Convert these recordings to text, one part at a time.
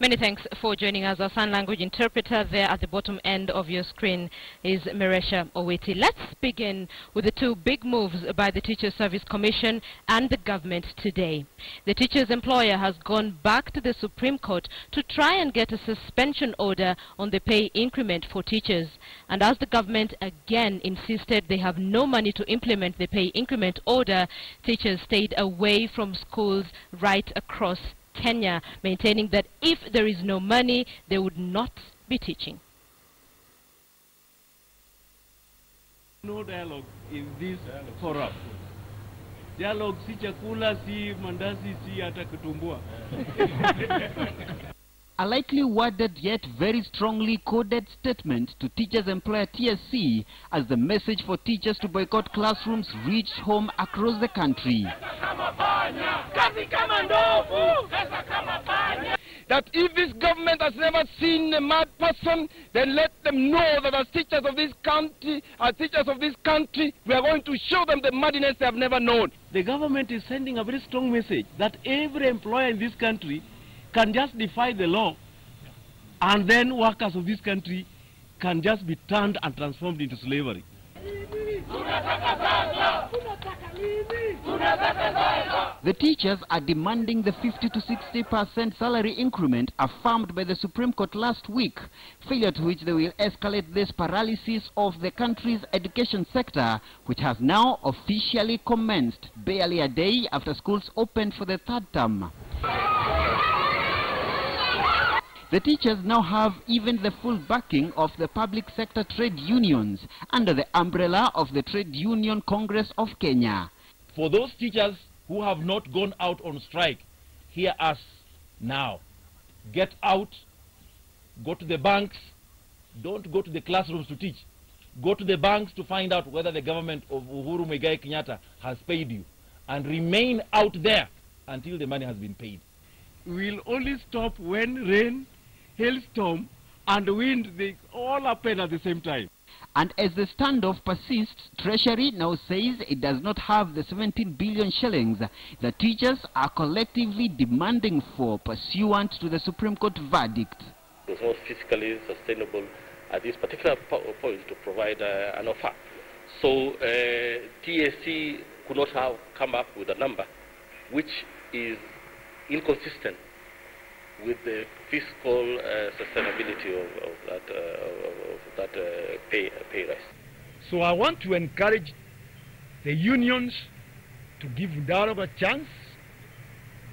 Many thanks for joining us. Our sign language interpreter there at the bottom end of your screen is Meresha Owiti. Let's begin with the two big moves by the Teachers Service Commission and the government today. The teacher's employer has gone back to the Supreme Court to try and get a suspension order on the pay increment for teachers. And as the government again insisted they have no money to implement the pay increment order, teachers stayed away from schools right across Kenya, maintaining that if there is no money, they would not be teaching. No dialogue in this forum. Dialogue si chakula, si mandazi, si hata kutumbua. A lightly worded yet very strongly coded statement to teachers' employer TSC as the message for teachers to boycott classrooms reached home across the country. That if this government has never seen a mad person, then let them know that as teachers of this country, we are going to show them the madness they have never known. The government is sending a very strong message that every employer in this country can just defy the law, and then workers of this country can just be turned and transformed into slavery. The teachers are demanding the 50 to 60% salary increment affirmed by the Supreme Court last week, failure to which they will escalate this paralysis of the country's education sector, which has now officially commenced barely a day after schools opened for the third term. The teachers now have even the full backing of the public sector trade unions under the umbrella of the Trade Union Congress of Kenya. For those teachers who have not gone out on strike, hear us now. Get out, go to the banks, don't go to the classrooms to teach. Go to the banks to find out whether the government of Uhuru Muigai Kenyatta has paid you, and remain out there until the money has been paid. We will only stop when rain, hailstorm and wind, they all happen at the same time. And as the standoff persists, Treasury now says it does not have the 17 billion shillings the teachers are collectively demanding for pursuant to the Supreme Court verdict. It was not fiscally sustainable at this particular point to provide an offer. So TSC could not have come up with a number which is inconsistent with the fiscal sustainability of that pay rise. So I want to encourage the unions to give dialogue a chance,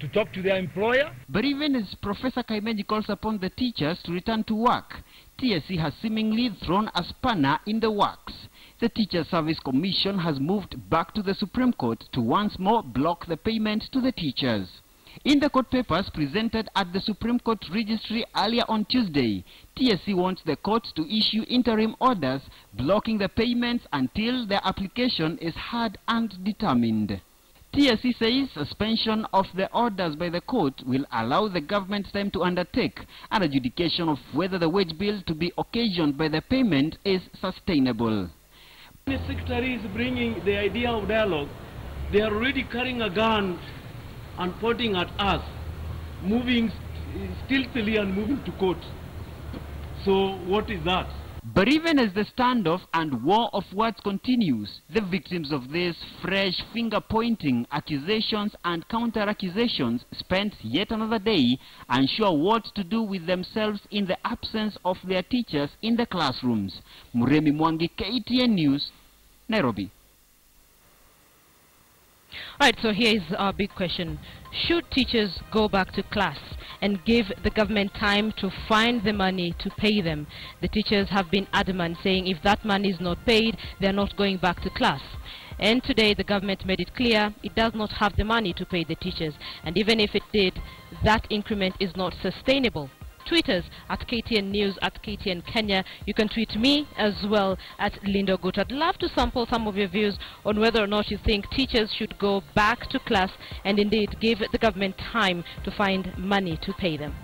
to talk to their employer. But even as Professor Kaimeji calls upon the teachers to return to work, TSC has seemingly thrown a spanner in the works. The Teachers Service Commission has moved back to the Supreme Court to once more block the payment to the teachers. In the court papers presented at the Supreme Court Registry earlier on Tuesday, TSC wants the court to issue interim orders blocking the payments until their application is heard and determined. TSC says suspension of the orders by the court will allow the government time to undertake an adjudication of whether the wage bill to be occasioned by the payment is sustainable. The secretary is bringing the idea of dialogue. They are already carrying a gun and pointing at us, moving stealthily and moving to court. So what is that? But even as the standoff and war of words continues, the victims of these fresh finger-pointing accusations and counter-accusations spent yet another day unsure what to do with themselves in the absence of their teachers in the classrooms. Muremi Mwangi, KTN News, Nairobi. Right, so here is our big question. Should teachers go back to class and give the government time to find the money to pay them? The teachers have been adamant, saying if that money is not paid, they are not going back to class. And today the government made it clear it does not have the money to pay the teachers. And even if it did, that increment is not sustainable. Tweet us at KTN News, at KTN Kenya. You can tweet me as well at Lindo Gut. I'd love to sample some of your views on whether or not you think teachers should go back to class and indeed give the government time to find money to pay them.